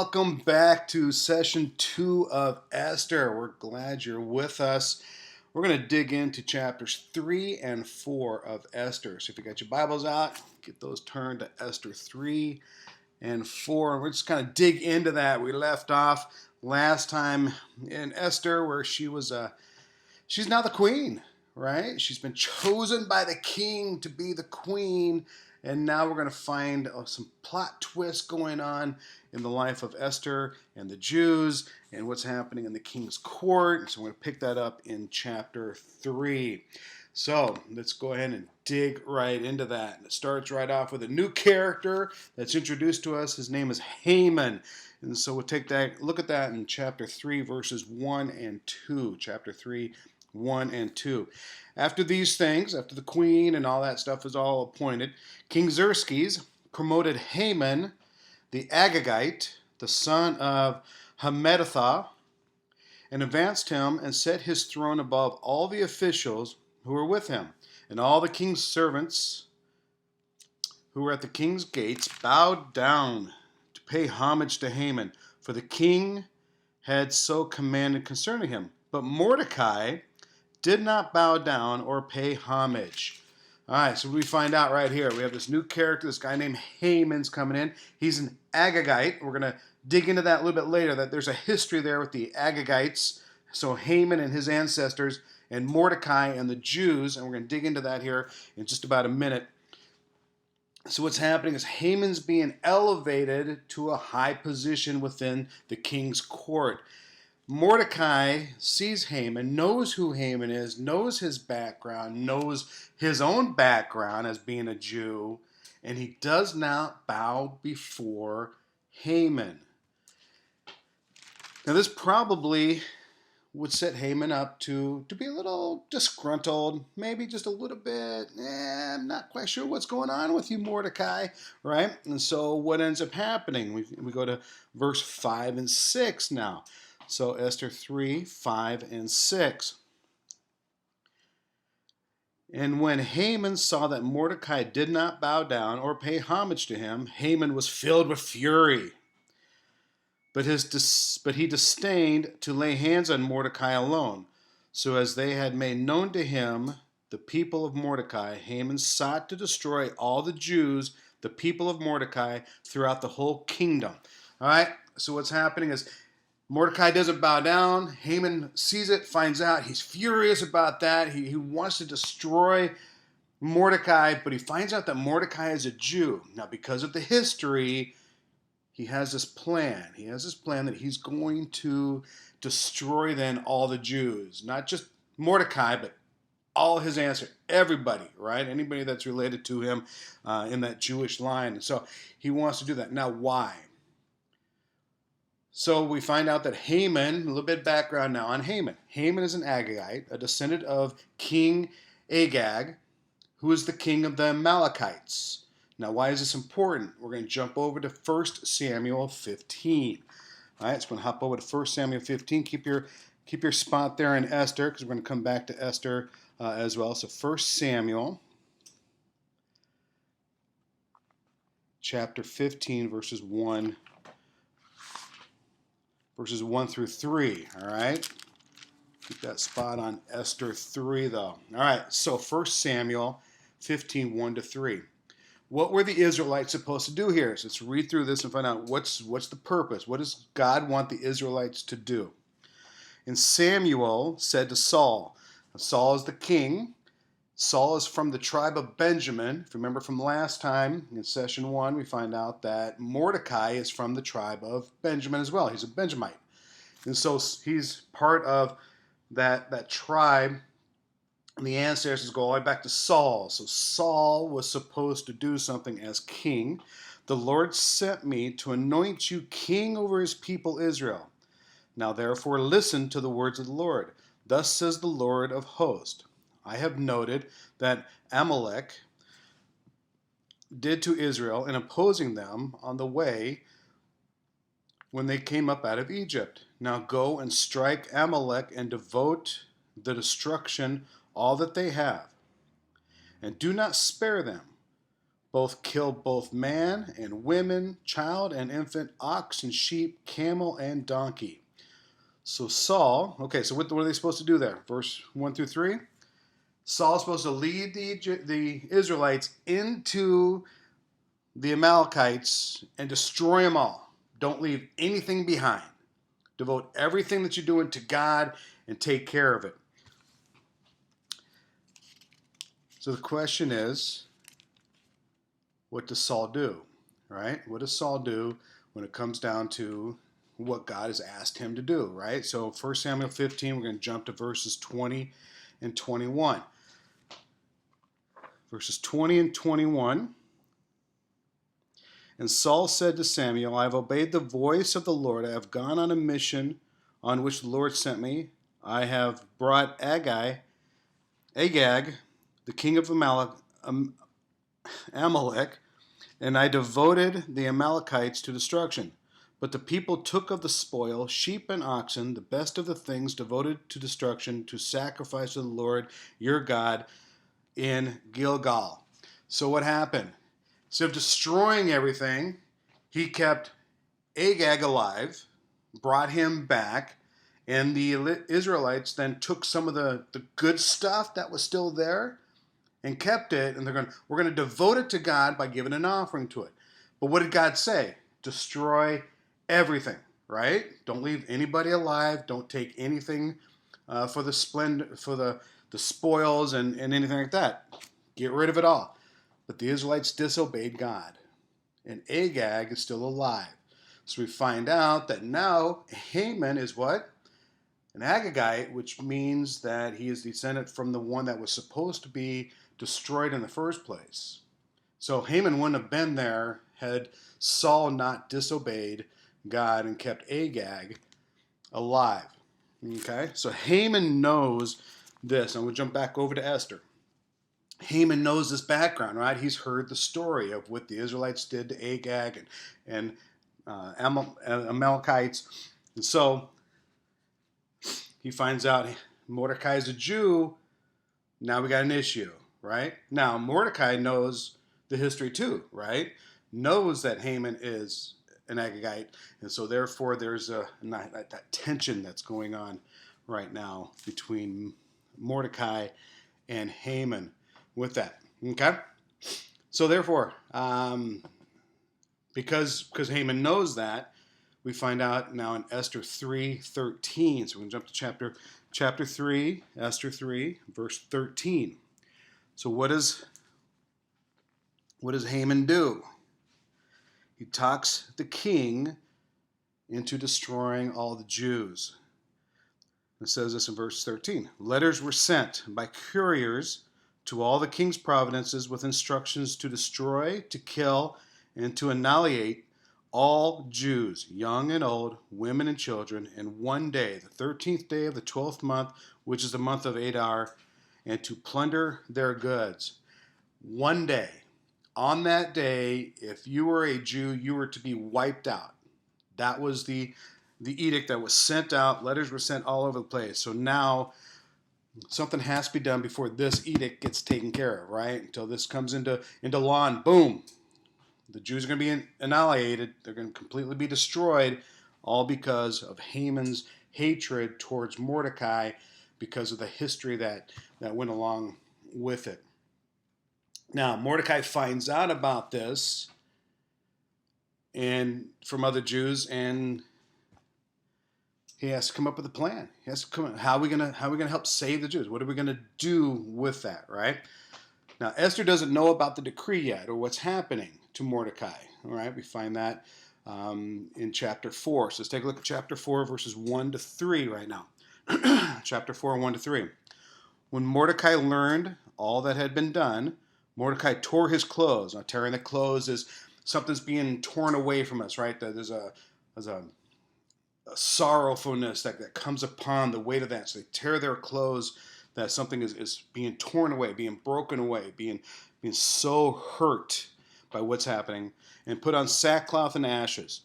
welcome back to session 2 of Esther. We're glad you're with us. We're going to dig into chapters 3 and 4 of Esther. So if you got your Bibles out, get those turned to Esther 3 and 4. We're just kind of dig into that. We left off last time in Esther where she's now the queen, right? She's been chosen by the king to be the queen. And now we're going to find some plot twists going on in the life of Esther and the Jews and what's happening in the king's court. So we're going to pick that up in chapter 3. So let's go ahead and dig right into that. And it starts right off with a new character that's introduced to us. His name is Haman. And so we'll take that, look at that in chapter 3, verses 1 and 2. Chapter 3, 1 and 2. After these things, after the queen and all that stuff is all appointed, King Xerxes promoted Haman the Agagite, the son of Hammedatha, and advanced him and set his throne above all the officials who were with him. And all the king's servants who were at the king's gates bowed down to pay homage to Haman, for the king had so commanded concerning him. But Mordecai did not bow down or pay homage. All right, so we find out right here. We have this new character, this guy named Haman's coming in. He's an Agagite. We're going to dig into that a little bit later, that there's a history there with the Agagites. So Haman and his ancestors, and Mordecai and the Jews, and we're going to dig into that here in just about a minute. So what's happening is Haman's being elevated to a high position within the king's court. Mordecai sees Haman, knows who Haman is, knows his background, knows his own background as being a Jew, and he does not bow before Haman. Now this probably would set Haman up to be a little disgruntled, maybe just a little bit, I'm not quite sure what's going on with you, Mordecai, right? And so what ends up happening? We go to verse 5 and 6 now. So Esther 3, 5, and 6. And when Haman saw that Mordecai did not bow down or pay homage to him, Haman was filled with fury. But he disdained to lay hands on Mordecai alone. So as they had made known to him the people of Mordecai, Haman sought to destroy all the Jews, the people of Mordecai, throughout the whole kingdom. All right, so what's happening is Mordecai doesn't bow down. Haman sees it, finds out. He's furious about that. He wants to destroy Mordecai, but he finds out that Mordecai is a Jew. Now, because of the history, he has this plan. He has this plan that he's going to destroy then all the Jews. Not just Mordecai, but all his ancestors, everybody, right? Anybody that's related to him in that Jewish line. And so he wants to do that. Now, why? So we find out that Haman, a little bit of background now on Haman. Haman is an Agagite, a descendant of King Agag, who is the king of the Amalekites. Now, why is this important? We're going to jump over to 1 Samuel 15. All right, so we're going to hop over to 1 Samuel 15. Keep your spot there in Esther, because we're going to come back to Esther as well. So 1 Samuel chapter 15, verses 1 through 3, all right? Keep that spot on Esther 3, though. All right, so 1 Samuel 15, 1 to 3. What were the Israelites supposed to do here? So let's read through this and find out what's the purpose. What does God want the Israelites to do? And Samuel said to Saul, Saul is the king. Saul is from the tribe of Benjamin. If you remember from last time, in session 1, we find out that Mordecai is from the tribe of Benjamin as well. He's a Benjamite. And so he's part of that tribe. And the ancestors go all the way back to Saul. So Saul was supposed to do something as king. The Lord sent me to anoint you king over his people Israel. Now therefore listen to the words of the Lord. Thus says the Lord of hosts. I have noted that Amalek did to Israel in opposing them on the way when they came up out of Egypt. Now go and strike Amalek and devote the destruction all that they have, and do not spare them. both killed both man and women, child and infant, ox and sheep, camel and donkey. So Saul, okay, so what are they supposed to do there? Verse 1 through 3. Saul's supposed to lead the Israelites into the Amalekites and destroy them all. Don't leave anything behind. Devote everything that you're doing to God and take care of it. So the question is, what does Saul do? Right? What does Saul do when it comes down to what God has asked him to do? Right? So 1 Samuel 15, we're going to jump to verses 20 and 21. Verses 20 and 21. And Saul said to Samuel, I have obeyed the voice of the Lord. I have gone on a mission on which the Lord sent me. I have brought Agag, the king of Amalek, and I devoted the Amalekites to destruction. But the people took of the spoil, sheep and oxen, the best of the things devoted to destruction, to sacrifice to the Lord your God in Gilgal. So what happened? Instead of destroying everything, he kept Agag alive, brought him back, and the Israelites then took some of the good stuff that was still there and kept it, and we're going to devote it to God by giving an offering to it. But what did God say? Destroy everything, right? Don't leave anybody alive. Don't take anything for the spoils and anything like that. Get rid of it all. But the Israelites disobeyed God, and Agag is still alive. So we find out that now Haman is what? An Agagite, which means that he is descended from the one that was supposed to be destroyed in the first place. So Haman wouldn't have been there had Saul not disobeyed God and kept Agag alive. Okay, so Haman knows this. And we'll jump back over to Esther. Haman knows this background, right? He's heard the story of what the Israelites did to Agag and Amalekites. And so he finds out Mordecai is a Jew. Now we got an issue, right? Now Mordecai knows the history too, right? Knows that Haman is an Agagite. And so therefore there's that tension that's going on right now between Mordecai and Haman with that. Okay? So therefore, because Haman knows that, we find out now in Esther 3:13. So we're going to jump to chapter 3, Esther 3, verse 13. So what does Haman do? He talks the king into destroying all the Jews. It says this in verse 13. Letters were sent by couriers to all the king's provinces with instructions to destroy, to kill, and to annihilate all Jews, young and old, women and children, in one day, the 13th day of the 12th month, which is the month of Adar, and to plunder their goods. One day. On that day, if you were a Jew, you were to be wiped out. That was the edict that was sent out. Letters were sent all over the place. So now something has to be done before this edict gets taken care of, right? Until this comes into law, and boom, the Jews are going to be annihilated. They're going to completely be destroyed, all because of Haman's hatred towards Mordecai, because of the history that went along with it. Now, Mordecai finds out about this and from other Jews, and he has to come up with a plan. He has to come. How are we gonna help save the Jews? What are we gonna do with that, right? Now, Esther doesn't know about the decree yet or what's happening to Mordecai. All right, we find that in chapter 4. So let's take a look at chapter 4, verses 1 to 3 right now. Chapter 4, 1 to 3. When Mordecai learned all that had been done, Mordecai tore his clothes. Now, tearing the clothes is something's being torn away from us, right? There's a sorrowfulness that comes upon the weight of that. So they tear their clothes, that something is being torn away, being broken away, being so hurt by what's happening, and put on sackcloth and ashes,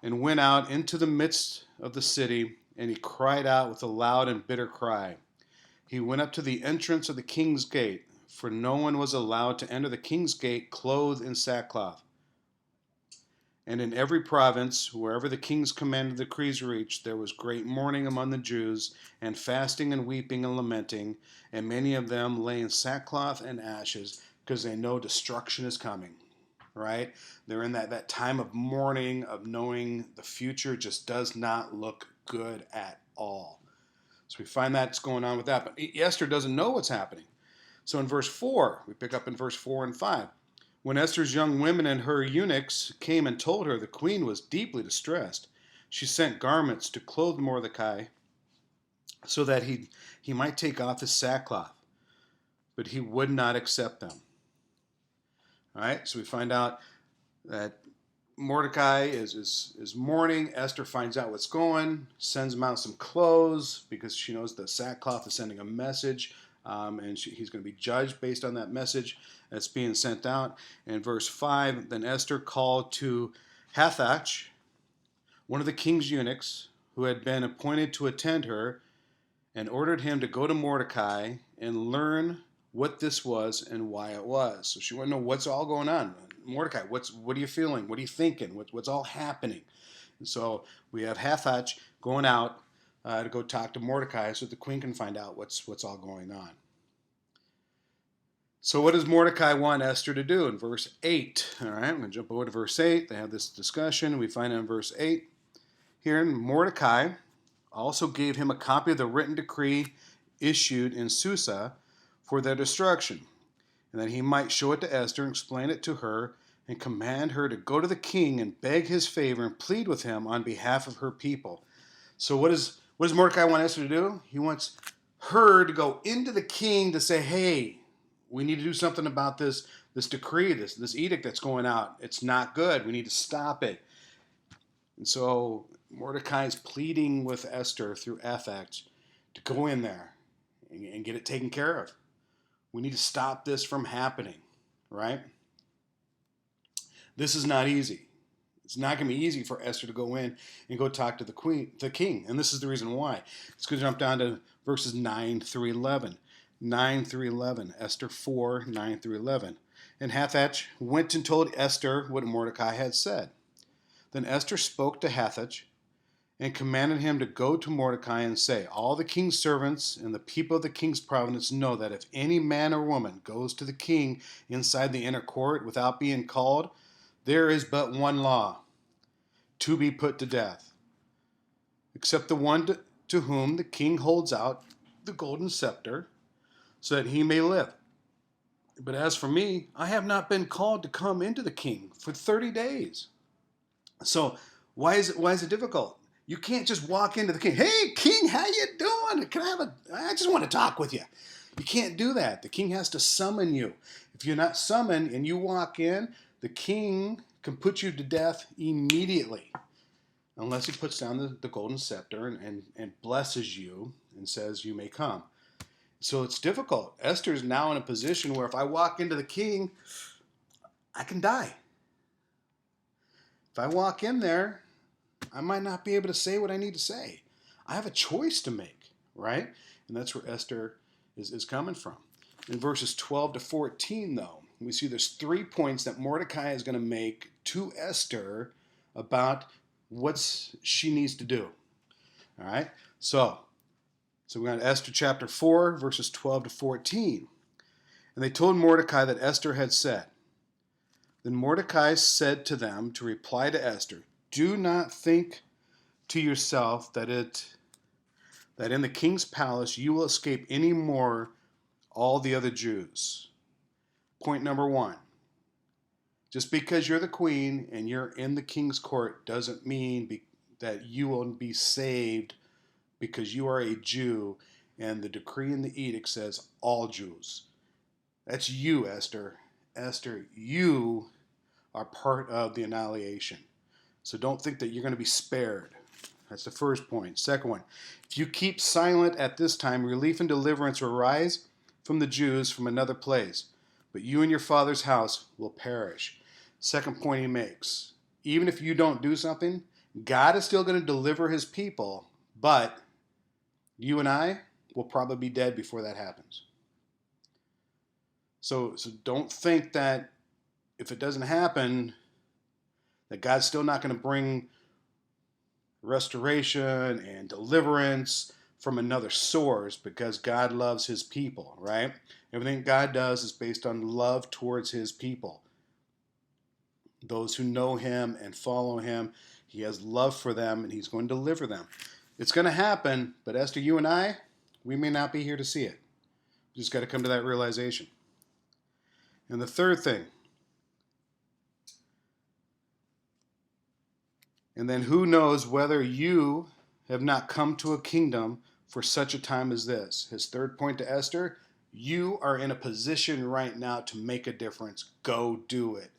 and went out into the midst of the city, and he cried out with a loud and bitter cry. He went up to the entrance of the king's gate, for no one was allowed to enter the king's gate clothed in sackcloth. And in every province, wherever the king's commanded decrees reached, there was great mourning among the Jews, and fasting and weeping and lamenting, and many of them lay in sackcloth and ashes, because they know destruction is coming. Right? They're in that time of mourning, of knowing the future just does not look good at all. So we find that's going on with that. But Esther doesn't know what's happening. So in verse 4, we pick up in verse 4 and 5. When Esther's young women and her eunuchs came and told her the queen was deeply distressed, she sent garments to clothe Mordecai so that he might take off his sackcloth. But he would not accept them. All right, so we find out that Mordecai is mourning. Esther finds out what's going, sends him out some clothes because she knows the sackcloth is sending a message, and he's going to be judged based on that message that's being sent out. In verse 5, then Esther called to Hathach, one of the king's eunuchs, who had been appointed to attend her, and ordered him to go to Mordecai and learn what this was and why it was. So she wanted to know what's all going on. Mordecai, what are you feeling? What are you thinking? What's all happening? And so we have Hathach going out to go talk to Mordecai so the queen can find out what's all going on. So what does Mordecai want Esther to do in verse 8? All right, I'm going to jump over to verse 8. They have this discussion. We find it in verse 8. Here, Mordecai also gave him a copy of the written decree issued in Susa for their destruction, and that he might show it to Esther and explain it to her and command her to go to the king and beg his favor and plead with him on behalf of her people. So what does Mordecai want Esther to do? He wants her to go into the king to say, hey, we need to do something about this decree, this edict that's going out. It's not good. We need to stop it. And so Mordecai is pleading with Esther through Hathach to go in there and get it taken care of. We need to stop this from happening, right? This is not easy. It's not going to be easy for Esther to go in and go talk to the king. And this is the reason why. Let's go jump down to verses 9 through 11. 9 through 11. Esther 4, 9 through 11. And Hathach went and told Esther what Mordecai had said. Then Esther spoke to Hathach and commanded him to go to Mordecai and say, all the king's servants and the people of the king's province know that if any man or woman goes to the king inside the inner court without being called, there is but one law, to be put to death, except the one to whom the king holds out the golden scepter, so that he may live. But as for me, I have not been called to come into the king for 30 days. So why is it difficult? You can't just walk into the king. Hey, king, how you doing? I just want to talk with you. You can't do that. The king has to summon you. If you're not summoned and you walk in, the king can put you to death immediately, unless he puts down the golden scepter and blesses you and says you may come. So it's difficult. Esther's now in a position where if I walk into the king, I can die. If I walk in there, I might not be able to say what I need to say. I have a choice to make, right? And that's where Esther is coming from. In verses 12 to 14, though, we see there's 3 points that Mordecai is going to make to Esther about what she needs to do. All right? So we got Esther chapter 4, verses 12 to 14. And they told Mordecai that Esther had said. Then Mordecai said to them to reply to Esther, do not think to yourself that in the king's palace you will escape any more all the other Jews. Point number 1. Just because you're the queen and you're in the king's court doesn't mean that you will be saved because you are a Jew and the decree and the edict says all Jews. That's you, Esther. Esther, you are part of the annihilation. So don't think that you're going to be spared. That's the first point. Second one, if you keep silent at this time, relief and deliverance will rise from the Jews from another place, but you and your father's house will perish. Second point he makes, even if you don't do something, God is still going to deliver his people, but you and I will probably be dead before that happens. So don't think that if it doesn't happen, that God's still not going to bring restoration and deliverance from another source, because God loves his people, right? Everything God does is based on love towards his people. Those who know him and follow him, he has love for them and he's going to deliver them. It's going to happen, but Esther, you and I, we may not be here to see it. We just got to come to that realization. And the third thing, and then who knows whether you have not come to a kingdom for such a time as this. His third point to Esther, you are in a position right now to make a difference. Go do it.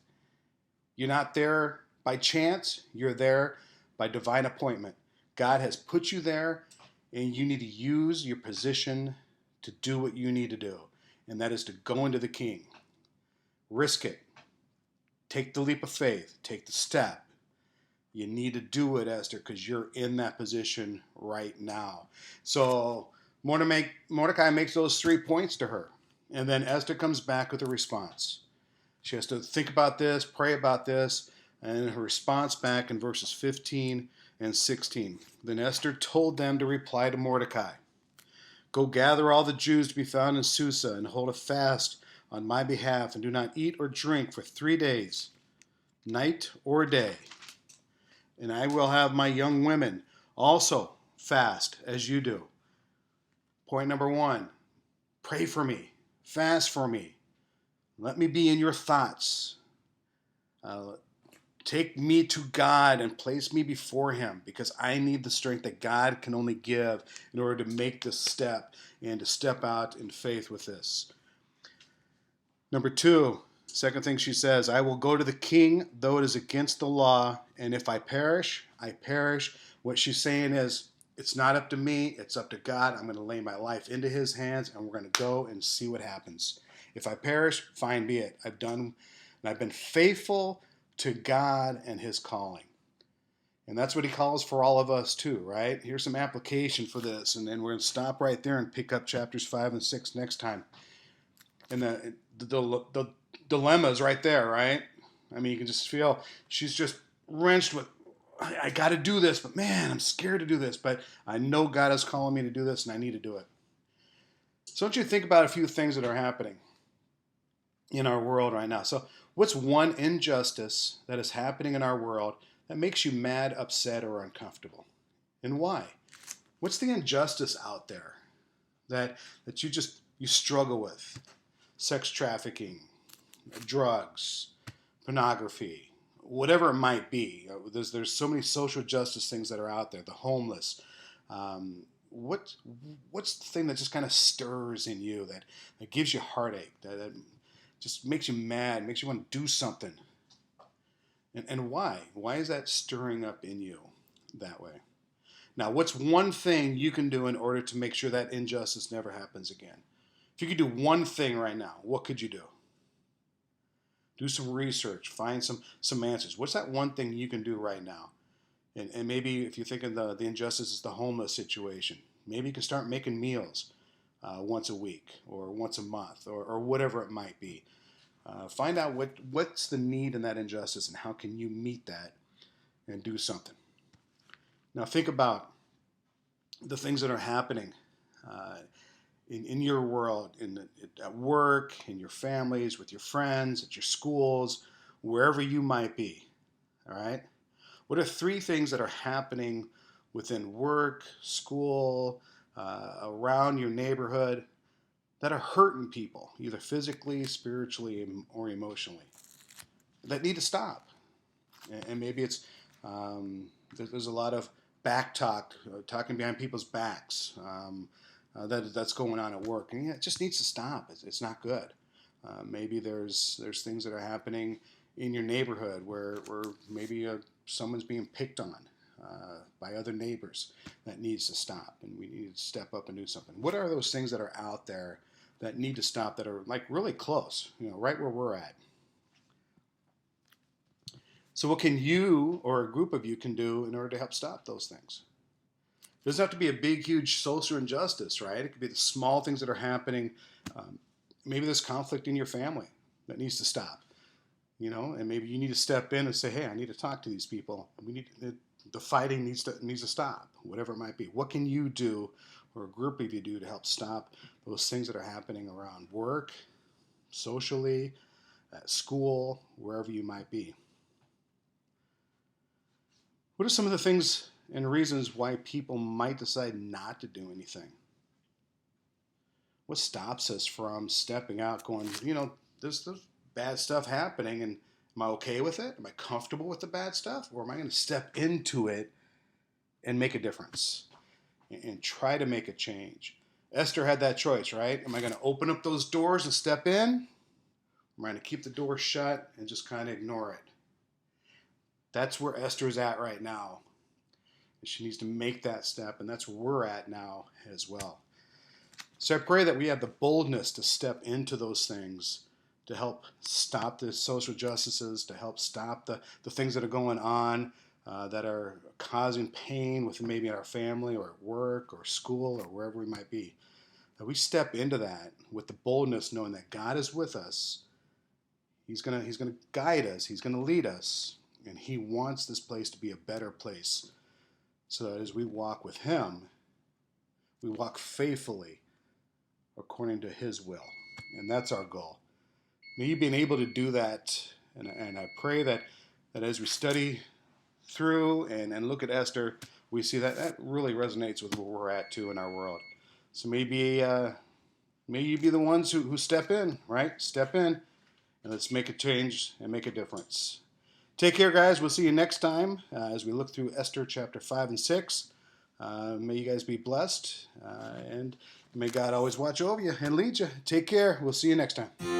You're not there by chance, you're there by divine appointment. God has put you there, and you need to use your position to do what you need to do, and that is to go into the king. Risk it. Take the leap of faith. Take the step. You need to do it, Esther, because you're in that position right now. So Mordecai makes those 3 points to her, and then Esther comes back with a response. She has to think about this, pray about this, and her response back in verses 15 and 16. Then Esther told them to reply to Mordecai, "Go gather all the Jews to be found in Susa and hold a fast on my behalf, and do not eat or drink for 3 days, night or day. And I will have my young women also fast as you do." Point number 1, pray for me, fast for me. Let me be in your thoughts. Take me to God and place me before him, because I need the strength that God can only give in order to make this step and to step out in faith with this. Number 2, second thing she says, I will go to the king, though it is against the law, and if I perish, I perish. What she's saying is, it's not up to me, it's up to God. I'm going to lay my life into his hands, and we're going to go and see what happens. If I perish, fine be it. I've been faithful to God and his calling. And that's what he calls for all of us too, right? Here's some application for this, and then we're going to stop right there and pick up chapters 5 and 6 next time. And the dilemma is right there, right? I mean, you can just feel she's just wrenched with, I got to do this, but man, I'm scared to do this, but I know God is calling me to do this, and I need to do it. So don't you think about a few things that are happening in our world right now. So what's one injustice that is happening in our world that makes you mad, upset, or uncomfortable? And why? What's the injustice out there that you struggle with? Sex trafficking, drugs, pornography, whatever it might be. There's so many social justice things that are out there. The homeless. What's the thing that just kind of stirs in you, that gives you heartache, that just makes you mad, makes you want to do something? And why? Why is that stirring up in you that way? Now, what's one thing you can do in order to make sure that injustice never happens again? If you could do one thing right now, what could you do? Do some research, find some answers. What's that one thing you can do right now? And maybe if you're thinking the injustice is the homeless situation, maybe you can start making meals once a week or once a month or whatever it might be. Find out what's the need in that injustice and how can you meet that and do something. Now think about the things that are happening in your world, at work, in your families, with your friends, at your schools, wherever you might be. All right? What are 3 things that are happening within work, school, around your neighborhood that are hurting people, either physically, spiritually, or emotionally, that need to stop? And maybe it's there's a lot of back talk, talking behind people's backs, that's going on at work, and it just needs to stop. It's not good. Maybe there's things that are happening in your neighborhood where maybe someone's being picked on by other neighbors. That needs to stop, and we need to step up and do something. What are those things that are out there that need to stop, that are like really close, right where we're at? So what can you or a group of you can do in order to help stop those things? It doesn't have to be a big, huge social injustice, right? It could be the small things that are happening maybe there's conflict in your family that needs to stop, and maybe you need to step in and say, hey, I need to talk to these people. The fighting needs to stop, whatever it might be. What can you do, or a group of you do, to help stop those things that are happening around work, socially, at school, wherever you might be? What are some of the things and reasons why people might decide not to do anything? What stops us from stepping out, going, there's bad stuff happening, and am I okay with it? Am I comfortable with the bad stuff? Or am I going to step into it and make a difference and try to make a change? Esther had that choice, right? Am I going to open up those doors and step in? Or am I going to keep the door shut and just kind of ignore it? That's where Esther's at right now. She needs to make that step, and that's where we're at now as well. So I pray that we have the boldness to step into those things to help stop the social justices, to help stop the things that are going on that are causing pain within maybe our family or at work or school or wherever we might be. That we step into that with the boldness, knowing that God is with us. He's gonna guide us. He's gonna lead us, and He wants this place to be a better place. So that as we walk with Him, we walk faithfully according to His will. And that's our goal. May you be able to do that. And I pray that as we study through and look at Esther, we see that really resonates with where we're at too in our world. So may you be the ones who step in, right? Step in and let's make a change and make a difference. Take care, guys. We'll see you next time as we look through Esther chapter 5 and 6. May you guys be blessed, and may God always watch over you and lead you. Take care. We'll see you next time.